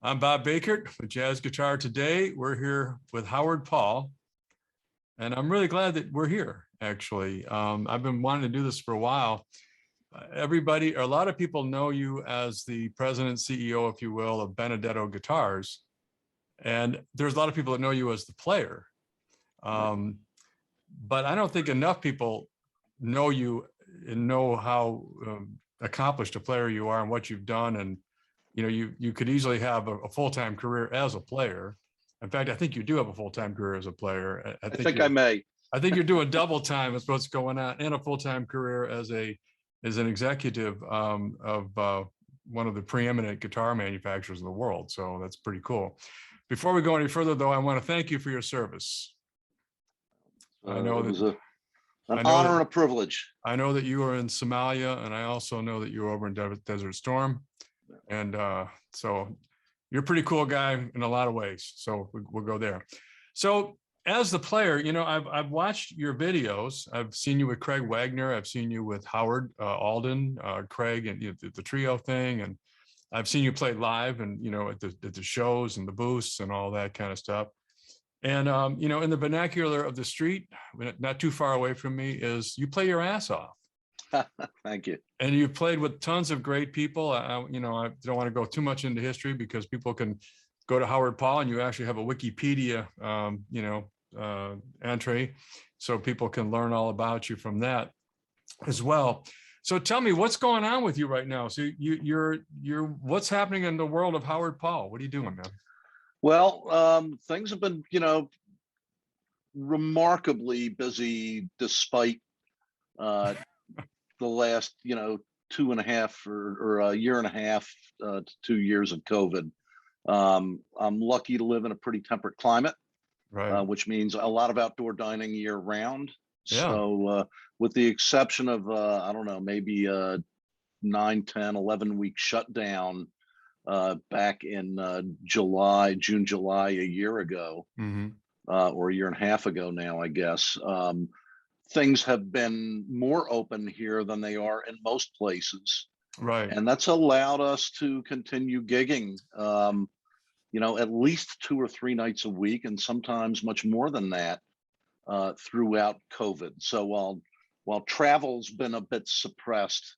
I'm Bob Bakert with Jazz Guitar Today. We're here with Howard Paul, and I'm really glad that we're here, actually. I've been wanting to do this for a while. A lot of people know you as the president, CEO, if you will, of Benedetto Guitars. And there's a lot of people that know you as the player. But I don't think enough people know you and know how accomplished a player you are and what you've done. And you could easily have a full-time career as a player. In fact, I think you do have a full-time career as a player. I think I may. I think you're doing double time is what's going on, and a full-time career as an executive of one of the preeminent guitar manufacturers in the world. So that's pretty cool. Before we go any further, though, I want to thank you for your service. I know it was that an honor and a privilege. I know that you were in Somalia, and I also know that you were over in Desert Storm. And so you're a pretty cool guy in a lot of ways. So we'll go there. So as the player, I've watched your videos. I've seen you with Craig Wagner. I've seen you with Howard Alden, Craig, and the trio thing. And I've seen you play live and, at the shows and the booths and all that kind of stuff. And, in the vernacular of the street, not too far away from me, is you play your ass off. Thank you. And you've played with tons of great people. I don't want to go too much into history because people can go to Howard Paul, and you actually have a Wikipedia, entry, so people can learn all about you from that as well. So tell me, what's going on with you right now? So you're what's happening in the world of Howard Paul? What are you doing, man? Well, things have been, remarkably busy despite the last, 2.5 or a year and a half to 2 years of COVID. I'm lucky to live in a pretty temperate climate, right? Which means a lot of outdoor dining year round. Yeah. So with the exception of, I don't know, maybe a 9, 10, 11 week shutdown back in June, July, a year ago, or a year and a half ago now, I guess. Things have been more open here than they are in most places. Right. And that's allowed us to continue gigging, at least 2 or 3 nights a week, and sometimes much more than that throughout COVID. So while travel's been a bit suppressed,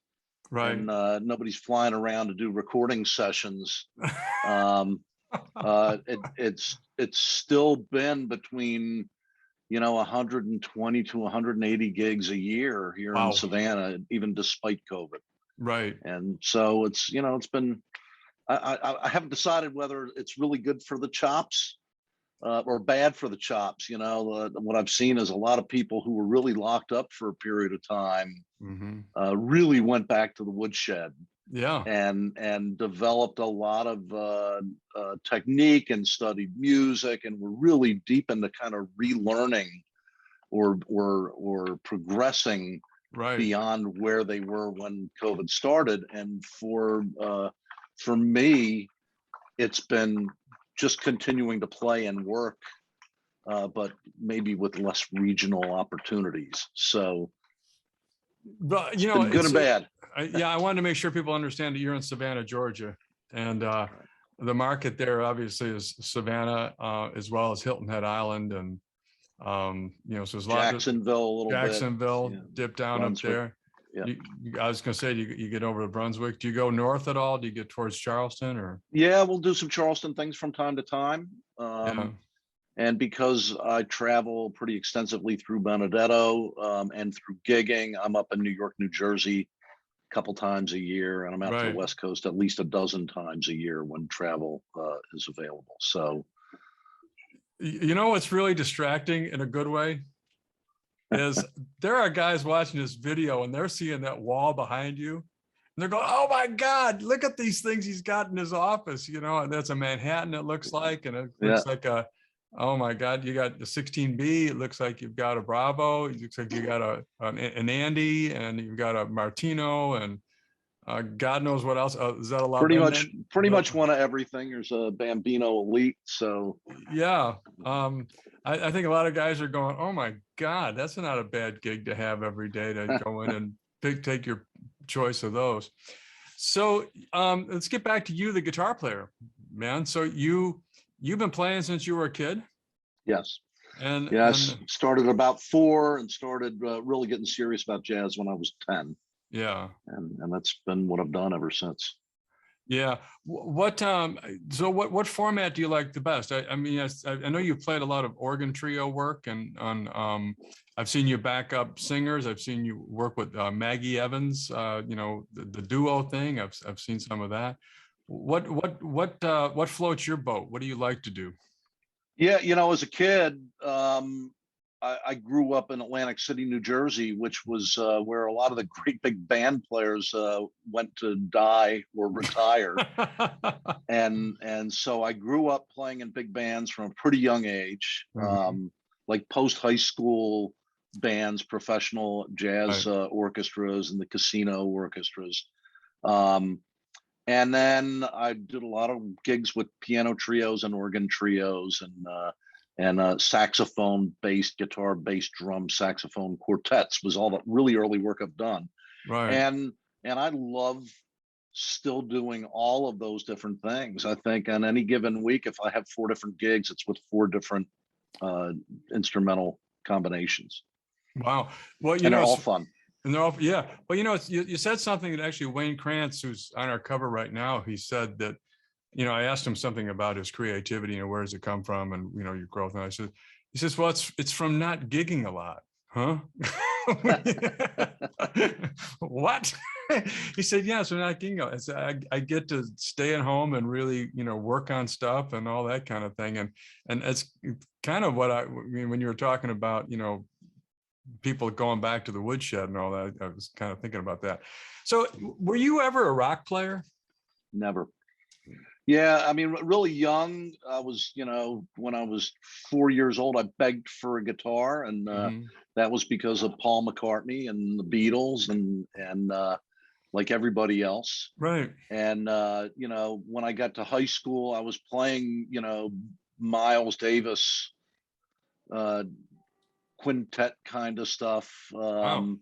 right, and nobody's flying around to do recording sessions, it's still been between 120 to 180 gigs a year here in Savannah, even despite COVID. Right. And so it's been, I haven't decided whether it's really good for the chops or bad for the chops. What I've seen is a lot of people who were really locked up for a period of time really went back to the woodshed. Yeah. And developed a lot of technique and studied music, and were really deep into kind of relearning or progressing beyond where they were when COVID started. And for me, it's been just continuing to play and work, but maybe with less regional opportunities. So, but it's been good and bad. I wanted to make sure people understand that you're in Savannah, Georgia, and the market there obviously is Savannah, as well as Hilton Head Island, and so there's a lot Jacksonville, dip down Brunswick. Up there. Yeah. I was going to say, you get over to Brunswick. Do you go north at all? Do you get towards Charleston, or? Yeah, we'll do some Charleston things from time to time. And because I travel pretty extensively through Benedetto and through gigging, I'm up in New York, New Jersey a couple times a year, and I'm out to the West Coast at least a dozen times a year when travel is available. So, what's really distracting in a good way is there are guys watching this video and they're seeing that wall behind you, and they're going, "Oh my God, look at these things he's got in his office," and that's a Manhattan, it looks like, and it looks like a, oh my God, you got the 16B. It looks like you've got a Bravo. It looks like you got an Andy, and you've got a Martino, and God knows what else. Is that a lot? Pretty much one of everything. There's a Bambino Elite. So yeah, I think a lot of guys are going, "Oh my God, that's not a bad gig to have every day to go in and take your choice of those." So let's get back to you, the guitar player. man. So you've been playing since you were a kid? Yes. And Yes. Started about 4 and started really getting serious about jazz when I was 10. yeah. And that's been what I've done ever since. Yeah. So what format do you like the best? I mean, I know you played a lot of organ trio work and I've seen you back up singers. I've seen you work with Maggie Evans, the duo thing. I've seen some of that. What floats your boat? What do you like to do? Yeah, as a kid, I grew up in Atlantic City, New Jersey, which was where a lot of the great big band players went to die or retire. And so I grew up playing in big bands from a pretty young age, like post high school bands, professional jazz orchestras, and the casino orchestras. And then I did a lot of gigs with piano trios and organ trios and saxophone, bass, guitar, bass, drum, saxophone quartets was all the really early work I've done. Right. And I love still doing all of those different things. I think on any given week, if I have 4 different gigs, it's with 4 different instrumental combinations. Wow. Well, and they're all fun. And they're all, yeah. Well, you said something that actually Wayne Krantz, who's on our cover right now, he said that, I asked him something about his creativity, where does it come from, and your growth. And he says, well, it's from not gigging a lot, huh? What? He said, yeah, so not gigging. I said, I get to stay at home and really, work on stuff and all that kind of thing. And it's kind of what I mean when you were talking about, people going back to the woodshed and all that. I was kind of thinking about that. So were you ever a rock player? Never. Yeah, I mean, really young. I was, when I was 4 years old, I begged for a guitar, and that was because of Paul McCartney and the Beatles, and like everybody else. Right. And when I got to high school, I was playing, Miles Davis quintet kind of stuff. Wow.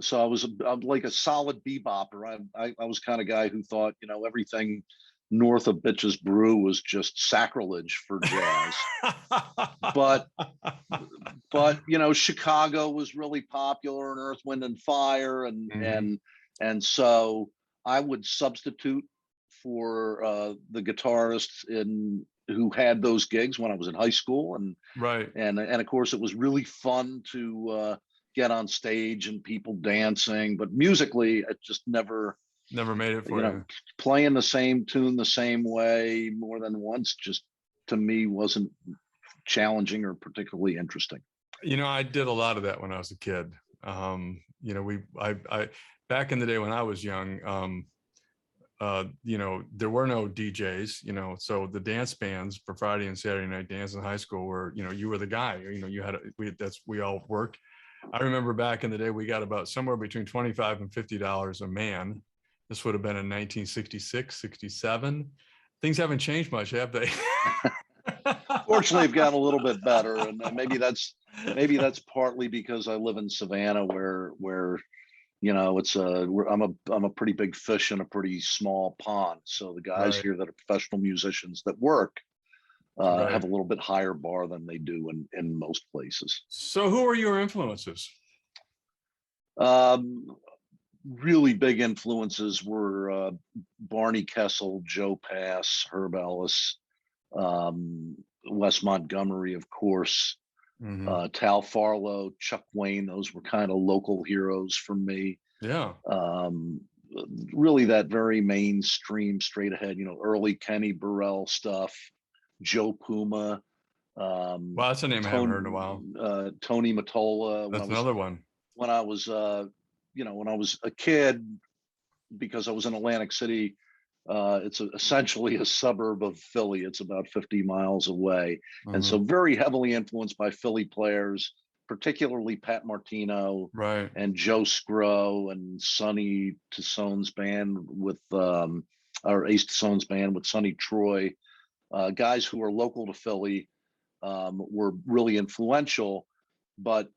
So I'm like a solid bebopper. I was kind of guy who thought, everything north of Bitches Brew was just sacrilege for jazz. but Chicago was really popular, and Earth, Wind and Fire, and so I would substitute for the guitarist who had those gigs when I was in high school, and right, and of course it was really fun to get on stage and people dancing, but musically it just never made it for you. Playing the same tune the same way more than once just to me wasn't challenging or particularly interesting. I did a lot of that when I was a kid. I back in the day when I was young, there were no DJs, so the dance bands for Friday and Saturday night dance in high school were, you were the guy, we all worked. I remember back in the day, we got about somewhere between $25 and $50 a man. This would have been in 1966, 67. Things haven't changed much, have they? Fortunately, they've gotten a little bit better, and maybe that's partly because I live in Savannah, where I'm a pretty big fish in a pretty small pond. So the guys here that are professional musicians that work have a little bit higher bar than they do in most places. So who are your influences? Really big influences were Barney Kessel, Joe Pass, Herb Ellis, Wes Montgomery, of course, Tal Farlow, Chuck Wayne. Those were kind of local heroes for me. Yeah. Really that very mainstream, straight ahead, early Kenny Burrell stuff, Joe Puma. Wow, that's a name I haven't heard in a while. Tony Mottola. That's another one. When I was when I was a kid, because I was in Atlantic City, it's essentially a suburb of Philly. It's about 50 miles away. And so very heavily influenced by Philly players, particularly Pat Martino and Joe Scro and Sonny Tissone's band or Ace Tissone's band with Sonny Troy. Guys who are local to Philly were really influential, but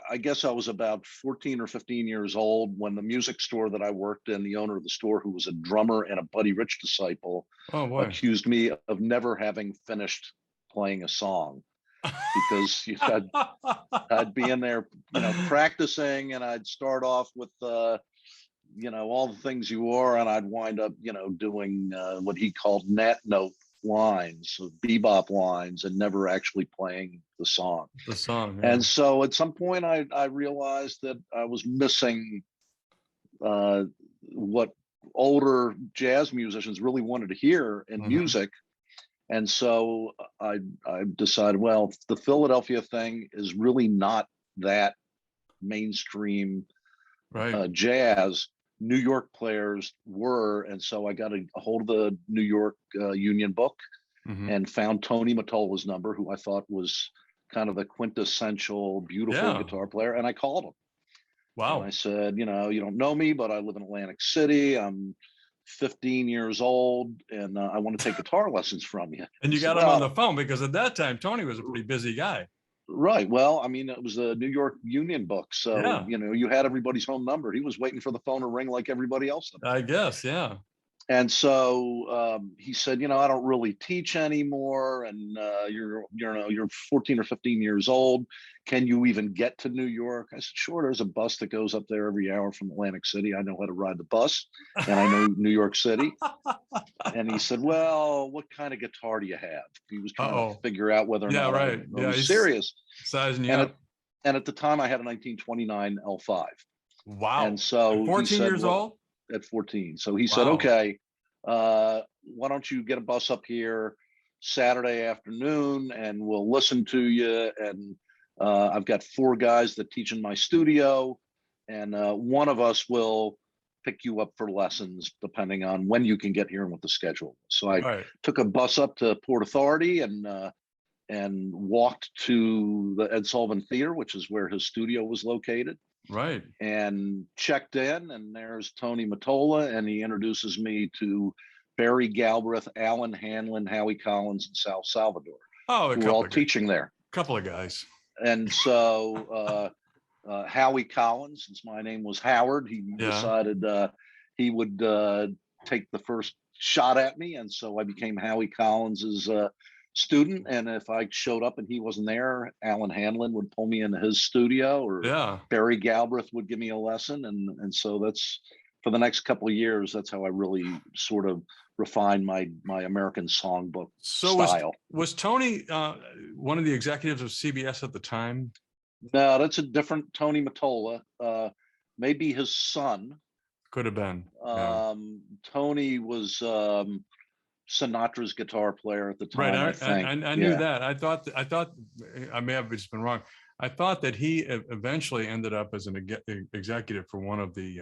I guess I was about 14 or 15 years old when the music store that I worked in, the owner of the store, who was a drummer and a Buddy Rich disciple, Oh boy. accused me of never having finished playing a song, because I'd be in there, practicing, and I'd start off with, all the things you wore, and I'd wind up, doing what he called nat note lines, bebop lines, and never actually playing the song. The song. Yeah. And so at some point I realized that I was missing what older jazz musicians really wanted to hear in music. And so I decided, well, the Philadelphia thing is really not that mainstream jazz. New York players were, and so I got a hold of the New York Union book and found Tony Mottola's number, who I thought was kind of the quintessential beautiful guitar player, and I called him. Wow. And I said, you don't know me, but I live in Atlantic City. I'm 15 years old, and I want to take guitar lessons from you. And you got him on the phone, because at that time Tony was a pretty busy guy. Right. Well, I mean, it was a New York Union book, so you had everybody's home number. He was waiting for the phone to ring like everybody else. I guess, yeah. And so he said, I don't really teach anymore, and you're 14 or 15 years old. Can you even get to New York? I said, sure. There's a bus that goes up there every hour from Atlantic City. I know how to ride the bus, and I know New York City. And he said, well, what kind of guitar do you have? He was trying to figure out whether or not I was serious. Sizing you up. And at the time, I had a 1929 L5. Wow. And so at 14 years old? At 14. So he said, okay, why don't you get a bus up here Saturday afternoon, and we'll listen to you. And I've got 4 guys that teach in my studio, and one of us will pick you up for lessons depending on when you can get here and what the schedule is. So I took a bus up to Port Authority and walked to the Ed Sullivan Theater, which is where his studio was located. Right. And checked in, and there's Tony Mottola, and he introduces me to Barry Galbraith, Alan Hanlon, Howie Collins, and Sal Salvador. Oh, who were all teaching there. A couple of guys. And so Howie Collins, since my name was Howard, he decided he would take the first shot at me, and so I became Howie Collins's student. And if I showed up and he wasn't there, Alan Hanlon would pull me into his studio, or Barry Galbraith would give me a lesson. And so that's, for the next couple of years, that's how I really sort of refined my American songbook style. Was Tony one of the executives of CBS at the time? No, that's a different Tony Mottola. Maybe his son. Could have been. Tony was Sinatra's guitar player at the time. Right, I think. I knew that. I thought I may have just been wrong. I thought that he eventually ended up as an executive for one of the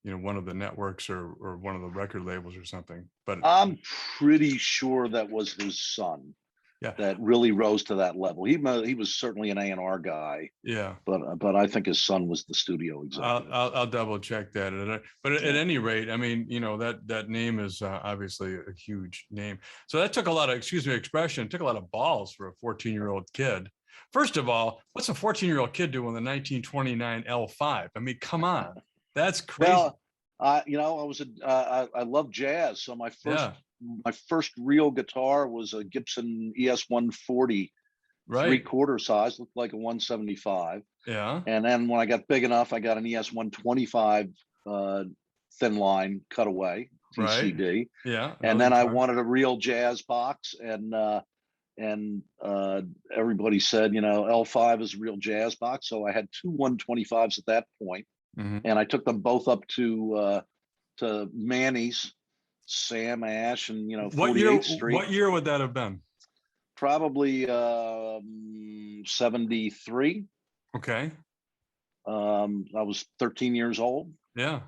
one of the networks or one of the record labels or something. But I'm pretty sure that was his son. Yeah, that really rose to that level. He was certainly an A&R guy. Yeah, but I think his son was the studio executive. I'll double check that. But at any rate, I mean, that name is obviously a huge name. So that took a lot of, took a lot of balls for a 14-year-old kid. First of all, what's a 14-year-old kid doing with a 1929 L5? I mean, come on, that's crazy. Well, I love jazz, so my first real guitar was a Gibson ES 140, 3/4 size, looked like a 175. Yeah. And then when I got big enough, I got an ES 125 thin line cutaway TCD. Yeah. And then I wanted a real jazz box, and everybody said, L5 is a real jazz box. So I had 2 125s at that point. And I took them both up to Manny's, Sam Ash, and 48th Street. What year would that have been? Probably 73. Okay. I was 13 years old. Yeah.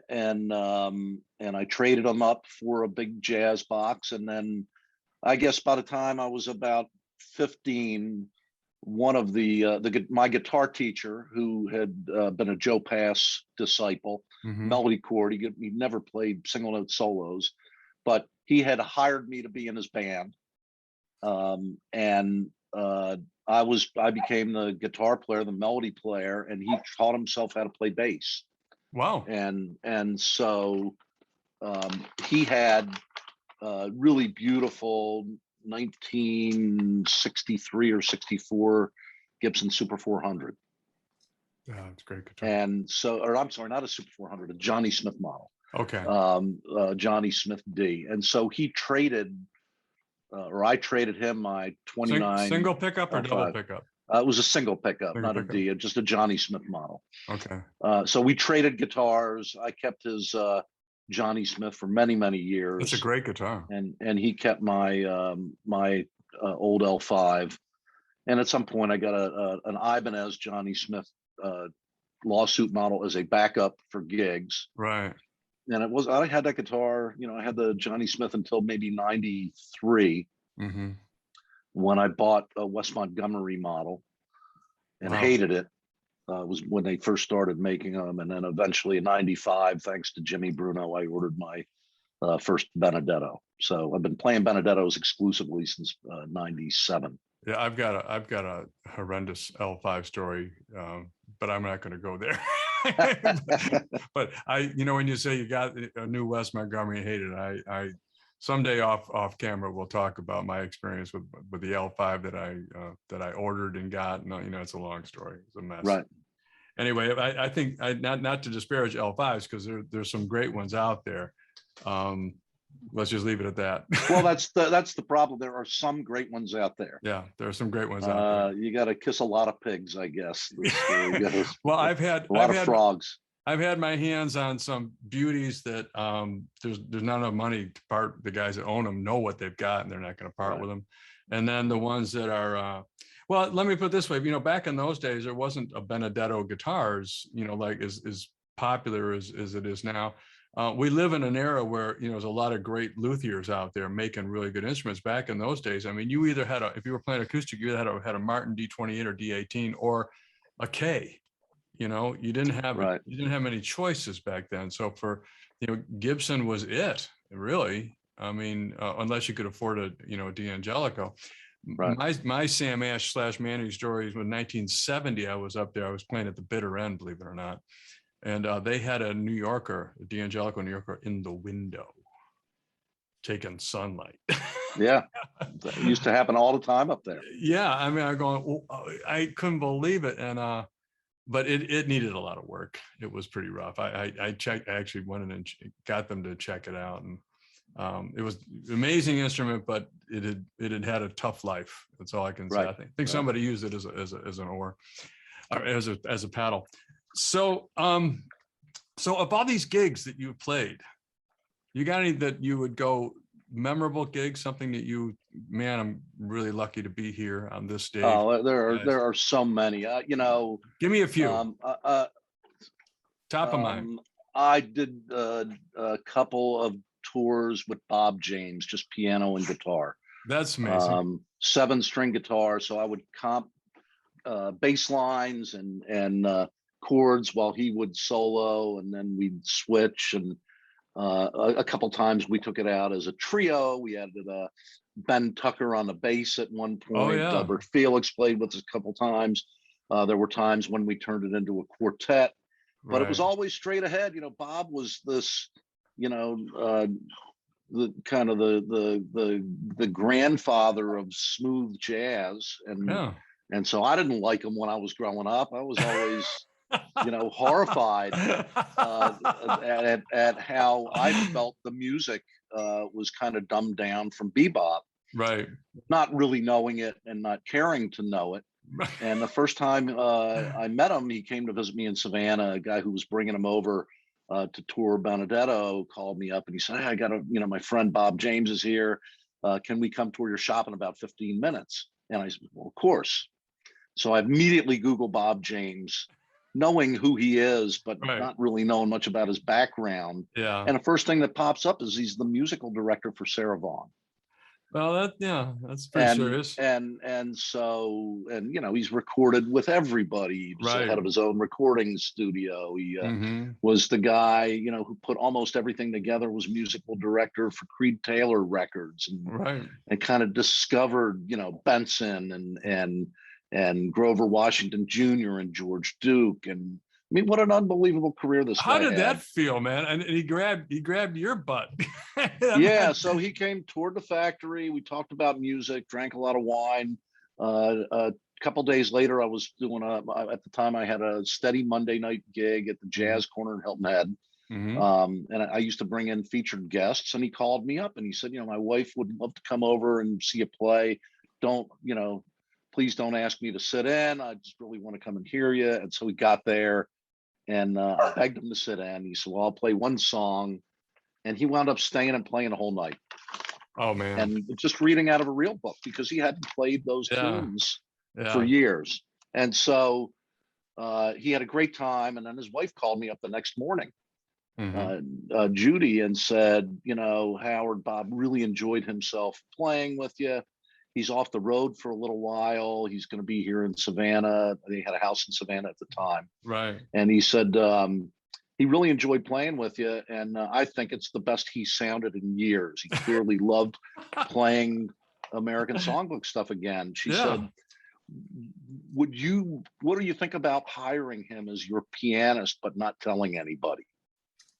And I traded them up for a big jazz box, and then I guess by the time I was about 15, one of my guitar teacher, who had been a Joe Pass disciple, melody chord, he never played single note solos, but he had hired me to be in his band. And I I became the guitar player, the melody player, and he taught himself how to play bass. Wow. And so he had really beautiful 1963 or 64 Gibson Super 400. Yeah, it's a great guitar. And so, or I'm sorry, not a Super 400, a Johnny Smith model. Okay. Johnny Smith D. And so he traded, or I traded him my 29 Single pickup or double L5. pickup? It was a single pickup, Single not a D, just a Johnny Smith model. Okay. So we traded guitars. I kept his Johnny Smith for many, many years. It's a great guitar. And he kept my my old L5. And at some point, I got an Ibanez Johnny Smith lawsuit model as a backup for gigs. Right. And I had that guitar, I had the Johnny Smith until maybe 93 when I bought a West Montgomery model and hated it. It was when they first started making them. And then eventually in 95, thanks to Jimmy Bruno, I ordered my first Benedetto. So I've been playing Benedettos exclusively since 97. Yeah, I've got a horrendous L5 story, but I'm not going to go there. But when you say you got a new West Montgomery and hated it, I someday off camera we'll talk about my experience with the L5 that I ordered and got. No, it's a long story. It's a mess. Right. Anyway, I think not to disparage L5s, because there's some great ones out there. Let's just leave it at that. Well, that's the problem. There are some great ones out there. Yeah, there are some great ones out there. You got to kiss a lot of pigs, I guess. Well, I've had a lot of frogs. I've had my hands on some beauties that there's not enough money to part. The guys that own them know what they've got, and they're not going to part with them. And then the ones that are, well, let me put it this way. Back in those days, there wasn't a Benedetto guitars, like as popular as it is now. We live in an era where there's a lot of great luthiers out there making really good instruments. Back in those days, you either had if you were playing acoustic, you either had a Martin D28 or D18 or a K. You didn't have many choices back then. So for Gibson was it, really. Unless you could afford a D'Angelico. Right. My Sam Ash / Manny stories was 1970. I was up there. I was playing at the bitter end, believe it or not. And they had a New Yorker, a D'Angelico New Yorker, in the window, taking sunlight. Yeah, that used to happen all the time up there. Yeah, I couldn't believe it, and but it needed a lot of work. It was pretty rough. I checked. I actually went in and got them to check it out, and it was an amazing instrument, but it had a tough life. That's all I can say. I think somebody used it as an oar, or as a paddle. So of all these gigs that you played, you got any that you would go memorable gigs, something that I'm really lucky to be here on this stage? Oh, there are so many. Give me a few. Top of mind. I did a couple of tours with Bob James, just piano and guitar. That's amazing. 7-string guitar, so I would comp bass lines and chords while he would solo, and then we'd switch. And a couple times we took it out as a trio. We added Ben Tucker on the bass at one point. Oh, yeah. Delbert Felix played with us a couple times. There were times when we turned it into a quartet, but it was always straight ahead. Bob was this, the kind of the grandfather of smooth jazz, and so I didn't like him when I was growing up. I was always horrified at how I felt the music was kind of dumbed down from bebop. Right. Not really knowing it and not caring to know it. And the first time I met him, he came to visit me in Savannah. A guy who was bringing him over to tour Benedetto called me up and he said, "Hey, I got my friend Bob James is here. Can we come tour your shop in about 15 minutes? And I said, well, of course. So I immediately Googled Bob James, knowing who he is, but not really knowing much about his background. Yeah. And the first thing that pops up is he's the musical director for Sarah Vaughan. Well, that's pretty serious. And so he's recorded with everybody. He's the head of his own recording studio. He was the guy, who put almost everything together, was musical director for Creed Taylor Records, and kind of discovered, Benson and and Grover Washington Jr. and George Duke. And I mean, what an unbelievable career this How guy did that had. feel, man? And he grabbed your butt. Yeah, so he came toward the factory. We talked about music, drank a lot of wine. A couple days later, I was doing at the time I had a steady Monday night gig at the Jazz Corner in Hilton Head. And I used to bring in featured guests, and he called me up and he said, my wife would love to come over and see a play. Please don't ask me to sit in. I just really want to come and hear you. And so we got there, and I begged him to sit in. He said, well, I'll play one song. And he wound up staying and playing the whole night. Oh, man. And just reading out of a real book, because he hadn't played those tunes for years. And so he had a great time. And then his wife called me up the next morning, Judy, and said, Howard, Bob really enjoyed himself playing with you. He's off the road for a little while. He's going to be here in Savannah. They had a house in Savannah at the time. Right. And he said, he really enjoyed playing with you. And I think it's the best he sounded in years. He clearly loved playing American Songbook stuff again. She said, what do you think about hiring him as your pianist, but not telling anybody?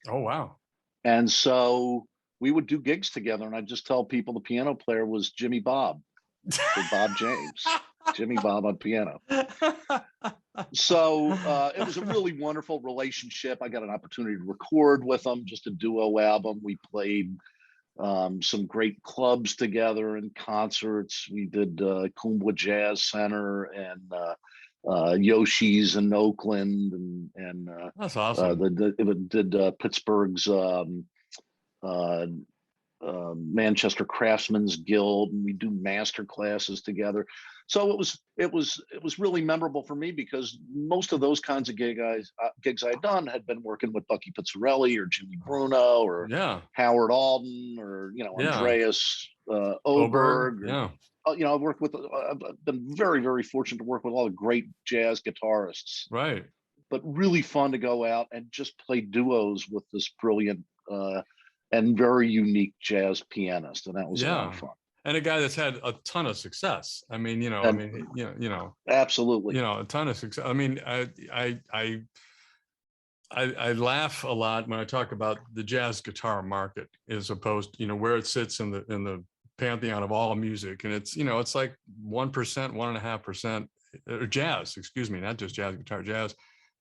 Oh, wow. And so we would do gigs together. And I'd just tell people the piano player was Jimmy Bob, or Bob James. Jimmy Bob on piano. So it was a really wonderful relationship. I got an opportunity to record with him, just a duo album. We played some great clubs together and concerts. We did Kumbwa Jazz Center and Yoshi's in Oakland, and that's awesome. Did Pittsburgh's Manchester Craftsmen's Guild, and we do master classes together. So it was really memorable for me, because most of those kinds of gigs I'd done had been working with Bucky Pizzarelli or Jimmy Bruno or Howard Alden or Andreas Oberg. I've worked with. I've been very, very fortunate to work with all the great jazz guitarists. Right. But really fun to go out and just play duos with this brilliant and very unique jazz pianist, and that was a lot of fun. And a guy that's had a ton of success. I mean, absolutely, a ton of success. I mean, I laugh a lot when I talk about the jazz guitar market, as opposed, where it sits in the pantheon of all music, and it's it's like 1%, 1.5%, or jazz. Excuse me, not just jazz guitar. Jazz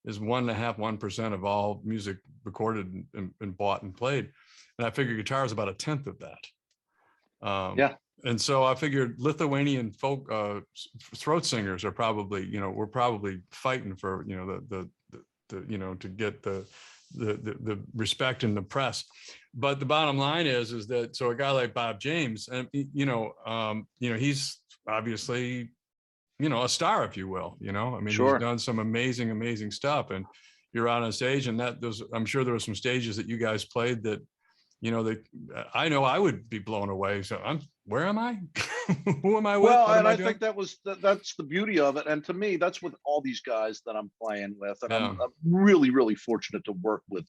is 1.5% of all music recorded and bought and played. And I figure guitar is about 1/10 of that. And so I figured Lithuanian folk throat singers are probably, we're probably fighting for, the to get the respect in the press. But the bottom line is that, so a guy like Bob James, and he's obviously, a star, if you will. I mean, he's done some amazing stuff, and you're out on stage, and I'm sure there were some stages that you guys played that, I know I would be blown away. So where am I? Who am I with? Well, and I think that's the beauty of it. And to me, that's with all these guys that I'm playing with. And I'm really, really fortunate to work with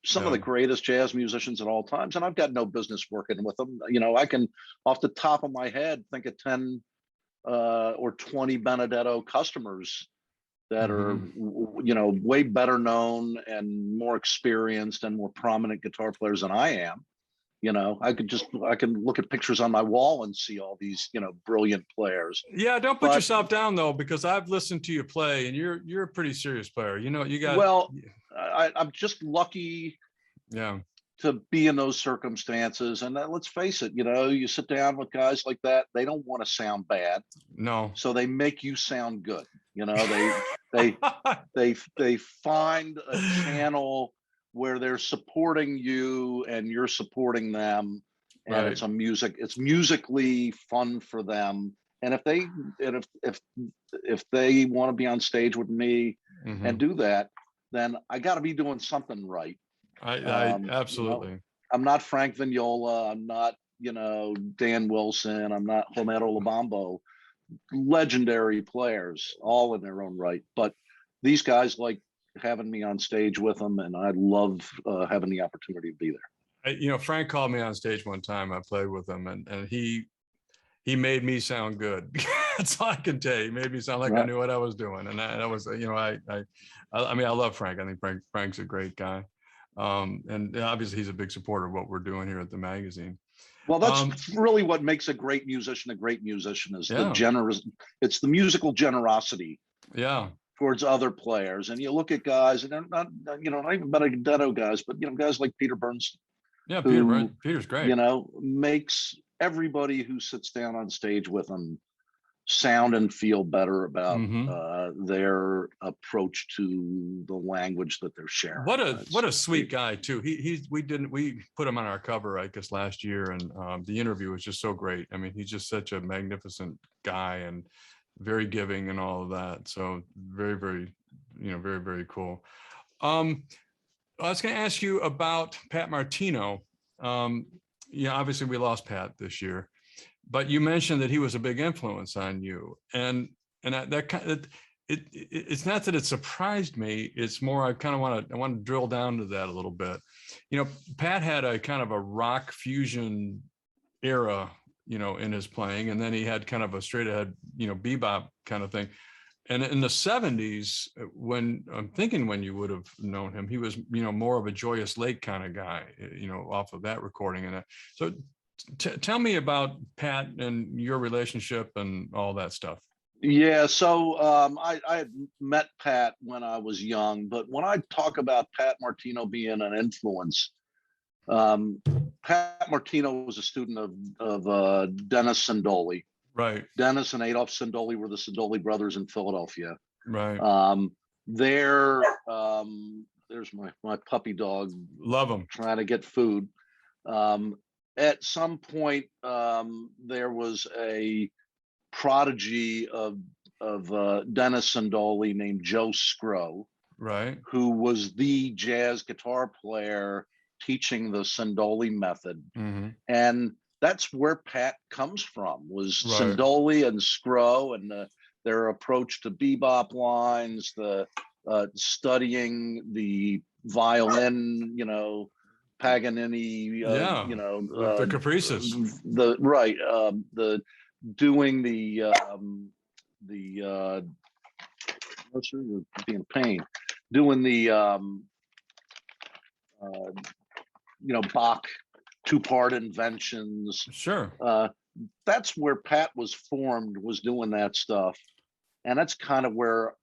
some of the greatest jazz musicians at all times. And I've got no business working with them. I can, off the top of my head, think of 10 or 20 Benedetto customers that are, way better known and more experienced and more prominent guitar players than I am. I can look at pictures on my wall and see all these, brilliant players. Yeah, don't put yourself down though, because I've listened to you play, and you're a pretty serious player. You got. Well, I'm just lucky. To be in those circumstances, and let's face it, you sit down with guys like that, they don't want to sound bad. No. So they make you sound good. They find a channel where they're supporting you and you're supporting them, and it's musically fun for them. And if they want to be on stage with me and do that, then I got to be doing something right. I absolutely. I'm not Frank Vignola. I'm not, Dan Wilson. I'm not Homero Lobambo. Legendary players, all in their own right. But these guys like having me on stage with them, and I love having the opportunity to be there. Frank called me on stage one time. I played with him, and he he made me sound good. That's all I can tell you. He made me sound like I knew what I was doing. And that was, you know, I mean, I love Frank. I think Frank's a great guy. And obviously he's a big supporter of what we're doing here at the magazine. Well, that's really what makes a great musician is Yeah. the generous, it's the musical generosity Yeah. towards other players. And you look at guys, and they're not, you know, not even Benedetto guys, but, you know, guys like Peter Burns, Yeah, who, Peter's great. you know, makes everybody who sits down on stage with him sound and feel better about their approach to the language that they're sharing. What a sweet guy too. We put him on our cover, I guess, last year, and the interview was just so great. I mean, he's just such a magnificent guy and very giving and all of that. So very, very, you know, very, very cool. I was going to ask you about Pat Martino. Yeah, obviously we lost Pat this year, but you mentioned that he was a big influence on you, and that kind of, it's not that it surprised me. It's more I want to drill down to that a little bit. You know, Pat had a kind of a rock fusion era, you know, in his playing, and then he had kind of a straight ahead, you know, bebop kind of thing. And in the 70s, when you would have known him, he was, you know, more of a Joyous Lake kind of guy, you know, off of that recording. And so tell me about Pat and your relationship and all that stuff. Yeah, so I had met Pat when I was young, but when I talk about Pat Martino being an influence, Pat Martino was a student of Dennis Sindoli. Right. Dennis and Adolph Sindoli were the Sindoli brothers in Philadelphia. Right. There's my puppy dog. Love him. Trying to get food. At some point, there was a prodigy of Dennis Sindoli named Joe Scrow, right, who was the jazz guitar player teaching the Sindoli method. And that's where Pat comes from, was right. Sindoli and Scrow, and their approach to bebop lines, the studying the violin, you know, Paganini, you know, the caprices, the doing the being a pain, doing the you know, Bach two-part inventions. Sure. That's where Pat was formed, was doing that stuff, and that's kind of where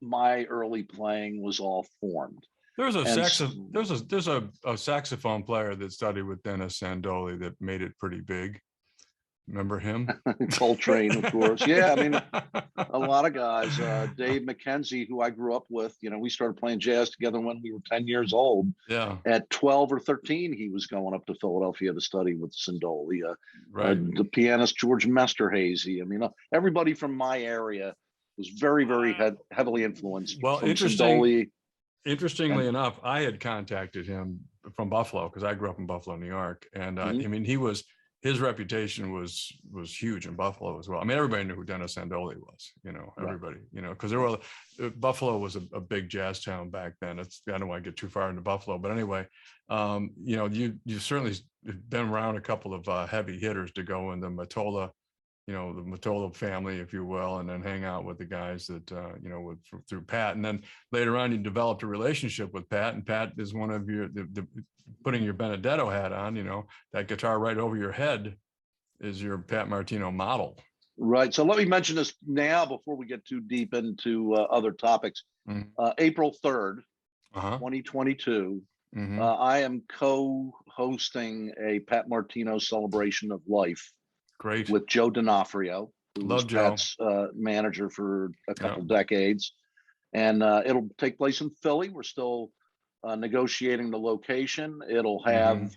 my early playing was all formed. There's a saxophone player that studied with Dennis Sandoli that made it pretty big. Remember him? Coltrane, of course. Yeah, I mean, a lot of guys. Dave McKenzie, who I grew up with, you know, we started playing jazz together when we were 10 years old. Yeah. At 12 or 13, he was going up to Philadelphia to study with Sindoli. The pianist George Mesterhazy. I mean, everybody from my area was very, very heavily influenced. Well, from Sindoli. Interestingly enough, I had contacted him from Buffalo because I grew up in Buffalo, New York, and I mean, his reputation was huge in Buffalo as well. I mean, everybody knew who Dennis Sandoli was, you know, everybody, you know, because Buffalo was a big jazz town back then. I don't want to get too far into Buffalo, but anyway, you know, you certainly been around a couple of heavy hitters to go in the Mottola, you know, the Mottola family, if you will, and then hang out with the guys that, you know, through Pat. And then later on, you developed a relationship with Pat, and Pat is one of your, putting your Benedetto hat on, you know, that guitar right over your head is your Pat Martino model. Right. So let me mention this now before we get too deep into other topics. April 3rd, 2022, I am co-hosting a Pat Martino celebration of life. Great. With Joe D'Onofrio, who was Pat's manager for a couple decades. And it'll take place in Philly. We're still negotiating the location. It'll have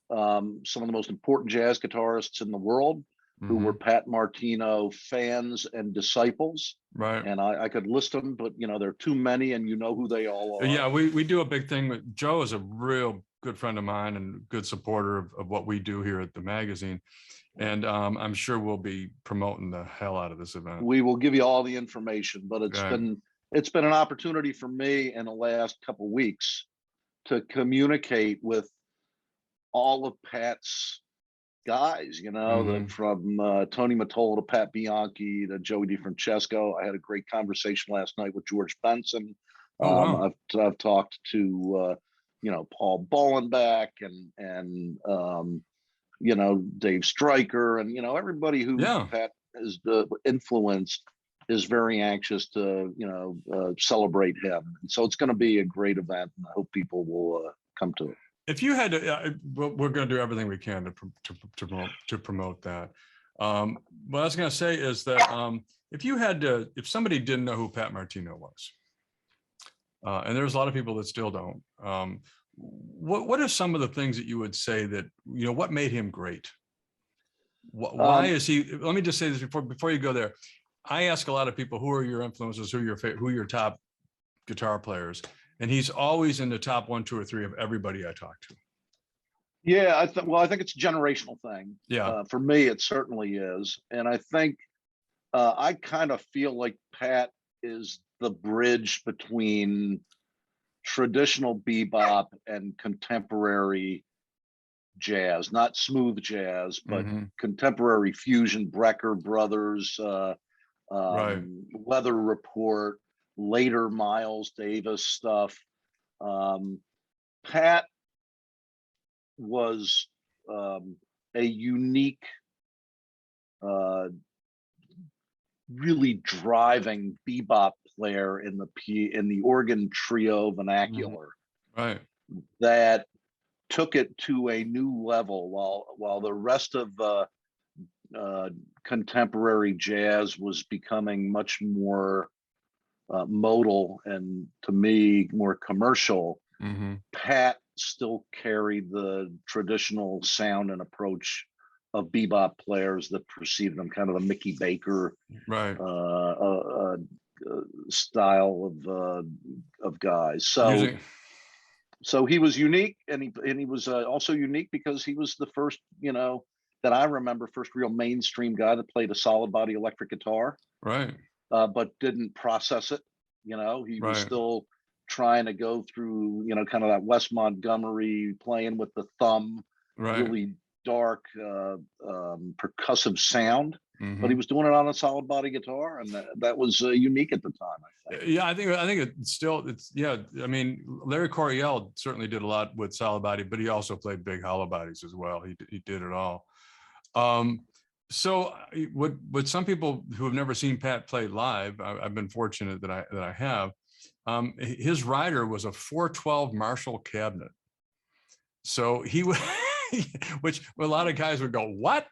some of the most important jazz guitarists in the world who were Pat Martino fans and disciples. Right. And I could list them, but, you know, there are too many, and you know who they all are. Yeah, we do a big thing with Joe. Is a real good friend of mine and good supporter of what we do here at the magazine. And I'm sure we'll be promoting the hell out of this event. We will give you all the information, but it's been an opportunity for me in the last couple of weeks to communicate with all of Pat's guys, that from Tony Mottola to Pat Bianchi to Joey DiFrancesco. I had a great conversation last night with George Benson. Oh, wow. I've talked to Paul Bollenbeck and Dave Stryker, and everybody who Yeah. Pat has influenced is very anxious to celebrate him. And so it's going to be a great event, and I hope people will come to it. If you had to, we're going to do everything we can to promote that. What I was going to say is that if somebody didn't know who Pat Martino was, and there's a lot of people that still don't, what are some of the things that you would say that, what made him great? Why is he? Let me just say this before you go there. I ask a lot of people, who are your influences, who are your top guitar players, and he's always in the top 1, 2, or 3 of everybody I talk to. Yeah, I think it's a generational thing. Yeah. For me, it certainly is, and I think I kind of feel like Pat is the bridge between traditional bebop and contemporary jazz, not smooth jazz, but contemporary fusion. Brecker Brothers, Right. Weather Report, later Miles Davis stuff. Pat was a unique, really driving bebop player in the organ trio vernacular, Right. that took it to a new level, while the rest of contemporary jazz was becoming much more modal and, to me, more commercial. Pat still carried the traditional sound and approach of bebop players that preceded him, kind of the Mickey Baker Right. style of guys. So he was unique, and he was also unique because he was the first, that I remember, first real mainstream guy that played a solid body electric guitar, Right. but didn't process it. He was still trying to go through, kind of that Wes Montgomery playing with the thumb, really dark percussive sound. But he was doing it on a solid body guitar, and that was unique at the time, I think. Yeah, I think I mean, Larry Coryell certainly did a lot with solid body, but he also played big hollow bodies as well. He did it all. So what some people who have never seen Pat play live, I've been fortunate that I have. His rider was a 412 Marshall cabinet. So he would, which a lot of guys would go, what?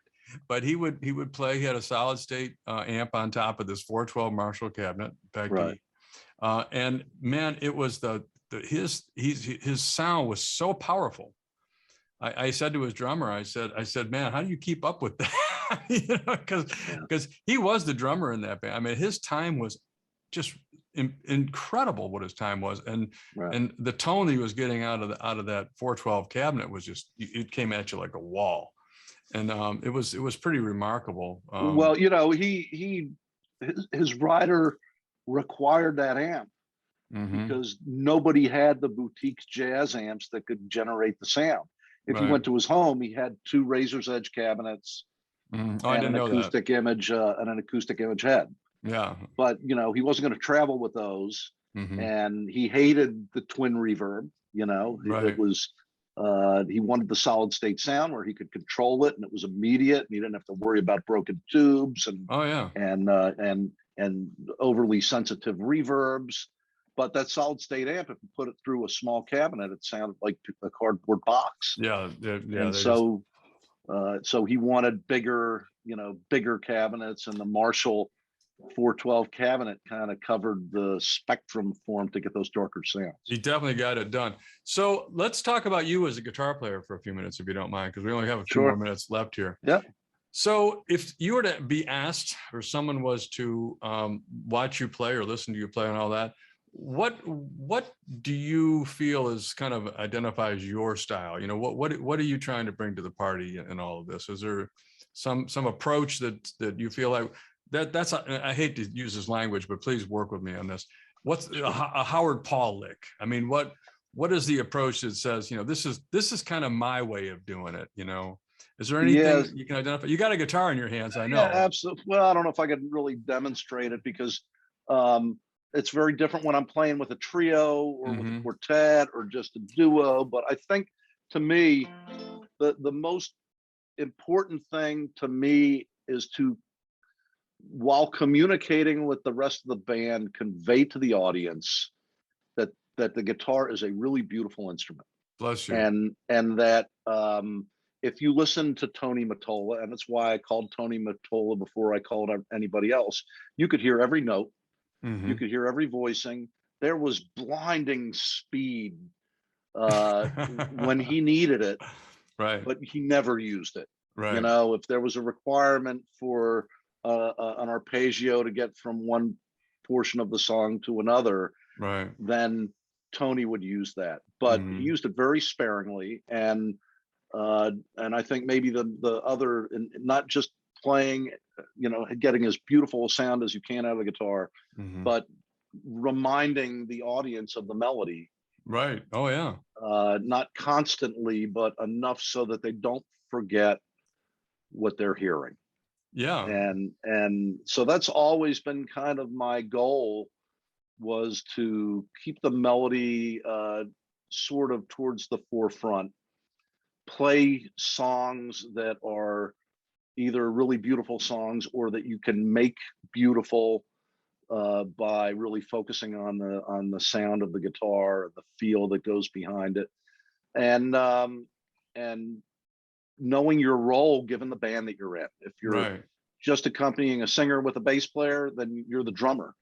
But he would play. He had a solid state amp on top of this 412 Marshall cabinet, Becky. And man, it was his sound was so powerful. I said to his drummer, I said, man, how do you keep up with that? Because he was the drummer in that band. I mean, his time was just incredible. What his time was, and the tone that he was getting out of that 412 cabinet was just, it came at you like a wall. And it was pretty remarkable. Well, his rider required that amp because nobody had the boutique jazz amps that could generate the sound. If you went to his home, he had 2 Razor's Edge cabinets and an acoustic image head. Yeah, but he wasn't going to travel with those, and he hated the twin reverb. It was. He wanted the solid state sound where he could control it, and it was immediate, and he didn't have to worry about broken tubes and and overly sensitive reverbs. But that solid state amp, if you put it through a small cabinet, it sounded like a cardboard box. And so he wanted bigger cabinets, and the Marshall 412 cabinet kind of covered the spectrum for him to get those darker sounds. He definitely got it done. So let's talk about you as a guitar player for a few minutes, if you don't mind, because we only have a few more minutes left here. Yeah. So if you were to be asked, or someone was to watch you play or listen to you play and all that, what do you feel is kind of identifies your style? What are you trying to bring to the party in all of this? Is there some approach that you feel like that's I hate to use this language, but please work with me on this. What's a Howard Paul lick? I mean, what is the approach that says, this is kind of my way of doing it, Is there anything Yes. you can identify? You got a guitar in your hands, I Yeah, know. absolutely. Well, I don't know if I could really demonstrate it because um, it's very different when I'm playing with a trio or with a Hmm. quartet or just a duo. But I think to me, the most important thing to me is to, while communicating with the rest of the band, convey to the audience that the guitar is a really beautiful instrument, Bless you. and that if you listen to Tony Mottola, and that's why I called Tony Mottola before I called anybody else, you could hear every note, you Hmm. could hear every voicing. There was blinding speed when he needed it, Right, but he never used it. You right, know, if there was a requirement for an arpeggio to get from one portion of the song to another, right. then Tony would use that. But he Hmm. used it very sparingly, and I think maybe the other, and not just playing, you know, getting as beautiful a sound as you can out of the guitar, Hmm. but reminding the audience of the melody, Right. Oh yeah. not constantly, but enough so that they don't forget what they're hearing. Yeah. And so that's always been kind of my goal, was to keep the melody sort of towards the forefront, play songs that are either really beautiful songs or that you can make beautiful by really focusing on the sound of the guitar, the feel that goes behind it, and and knowing your role given the band that you're in. If you're Right. just accompanying a singer with a bass player, then you're the drummer.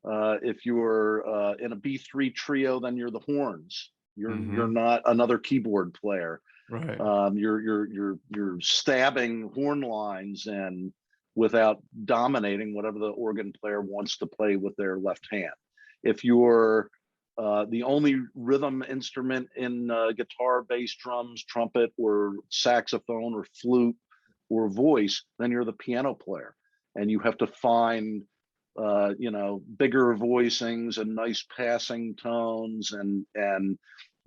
If you're in a B3 trio, then you're the horns. You're Hmm. not another keyboard player. Right. You're stabbing horn lines and without dominating whatever the organ player wants to play with their left hand. If you're the only rhythm instrument in guitar, bass, drums, trumpet, or saxophone, or flute, or voice, then you're the piano player, and you have to find you know, bigger voicings and nice passing tones, and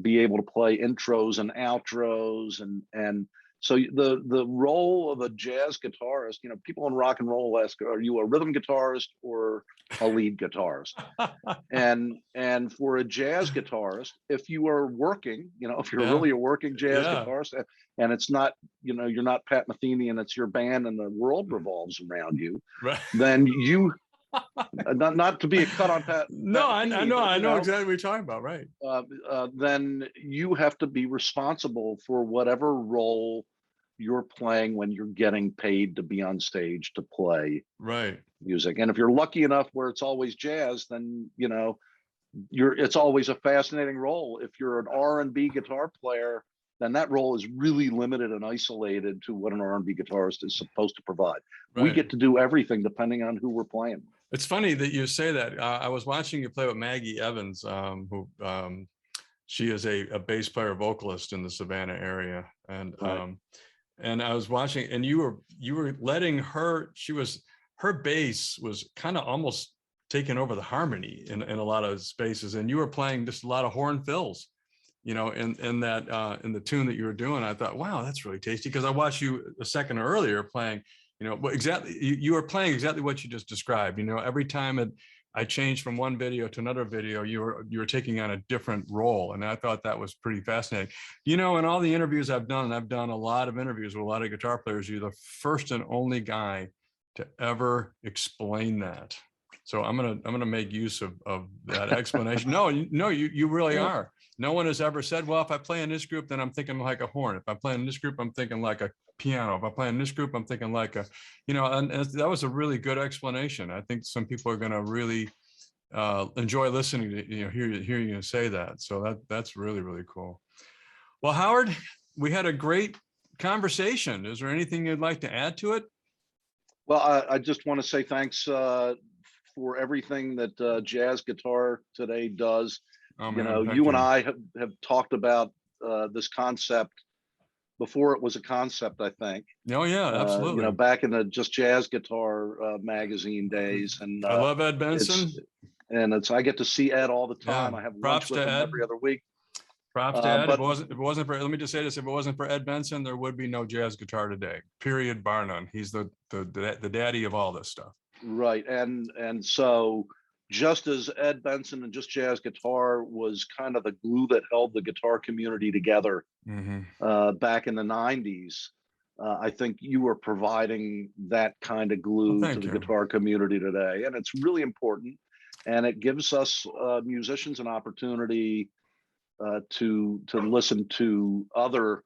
be able to play intros and outros, and so the role of a jazz guitarist, you know, people in rock and roll ask, are you a rhythm guitarist or a lead guitarist? And for a jazz guitarist, if you are working, you know, if you're Yeah. really a working jazz Yeah. guitarist, and it's not, you know, you're not Pat Metheny and it's your band and the world revolves around you, Right. then you, not to be a cut on No, Pat Metheny, but I you know know, exactly what you're talking about. Right. then you have to be responsible for whatever role you're playing when you're getting paid to be on stage to play Right. music. And if you're lucky enough where it's always jazz, then you know, it's always a fascinating role. If you're an R&B guitar player, then that role is really limited and isolated to what an R&B guitarist is supposed to provide. We Right. get to do everything depending on who we're playing. It's funny that you say that. I was watching you play with Maggie Evans, who she is a bass player vocalist in the Savannah area, Right. and I was watching, and you were letting her. Her bass was kind of almost taking over the harmony in a lot of spaces, and you were playing just a lot of horn fills, you know, in that in the tune that you were doing. I thought, wow, that's really tasty, because I watched you a second earlier playing, you know, what exactly you were playing exactly what you just described. You know, every time I changed from one video to another video, you were taking on a different role, and I thought that was pretty fascinating. You know, in all the interviews I've done, and I've done a lot of interviews with a lot of guitar players, you're the first and only guy to ever explain that. So I'm gonna make use of that explanation. No, you really Yeah. are. No one has ever said, well, if I play in this group, then I'm thinking like a horn. If I play in this group, I'm thinking like a piano. If I play in this group, I'm thinking like a, you know, and that was a really good explanation. I think some people are going to really enjoy listening to, you know, hear you say that. So that's really, really cool. Well, Howard, we had a great conversation. Is there anything you'd like to add to it? Well, I just want to say thanks for everything that Jazz Guitar Today does. Oh You man, know, thank you and you. I have talked about this concept before it was a concept, I think. Oh yeah, You know, absolutely. back in the Just Jazz Guitar magazine days, and I love Ed it's Benson. I get to see Ed all the time. Yeah, I have lunch props with to him Ed. every other week, Props to Ed. But If it wasn't for, let me just say this, if it wasn't for Ed Benson, there would be no jazz guitar today, period, bar none. He's the daddy of all this stuff. right, and so just as Ed Benson and Just Jazz Guitar was kind of the glue that held the guitar community together back in the 90s, I think you are providing that kind of glue to the guitar community today, and it's really important. And it gives us musicians an opportunity to listen to other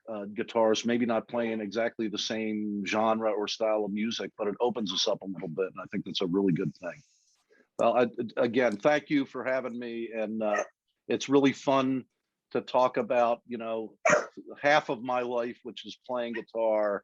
guitarists, maybe not playing exactly the same genre or style of music, but it opens us up a little bit, and I think that's a really good thing. Well, again, thank you for having me, and it's really fun to talk about, you know, half of my life, which is playing guitar,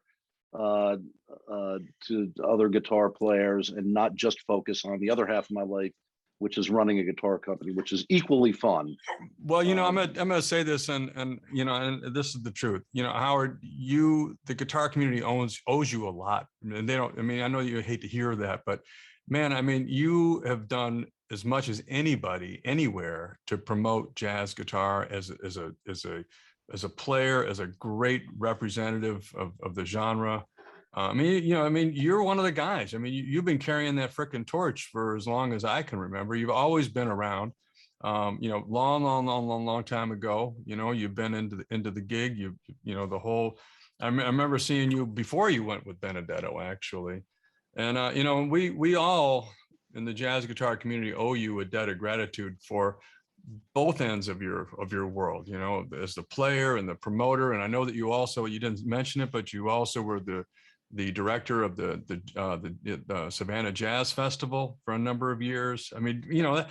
to other guitar players, and not just focus on the other half of my life, which is running a guitar company, which is equally fun. Well, you know, I'm gonna say this, and you know, and this is the truth. You know, Howard, the guitar community owes you a lot. And they don't. I mean, I know you hate to hear that, but man, I mean, you have done as much as anybody anywhere to promote jazz guitar as a player, as a great representative of the genre. I mean, you know, I mean, you're one of the guys. I mean, you've been carrying that frickin' torch for as long as I can remember. You've always been around. You know, long time ago. You know, you've been into the gig. You know, the whole. I remember seeing you before you went with Benedetto, actually, and you know, we all in the jazz guitar community owe you a debt of gratitude for both ends of your world. You know, as the player and the promoter. And I know that you didn't mention it, but you also were the director of the Savannah Jazz Festival for a number of years. I mean, you know,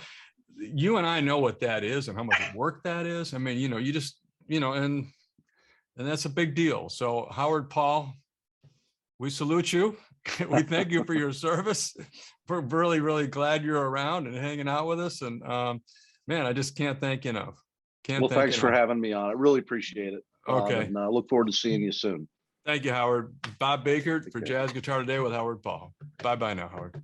you and I know what that is and how much work that is. I mean, you know, you just, you know, and that's a big deal. So Howard Paul, we salute you. We thank you for your service. We're really, really glad you're around and hanging out with us. And man, I just can't thank you enough. Well, thanks for having me on. I really appreciate it. Okay. And I look forward to seeing you soon. Thank you, Howard. Bob Bakert for Jazz Guitar Today with Howard Paul. Bye-bye now, Howard.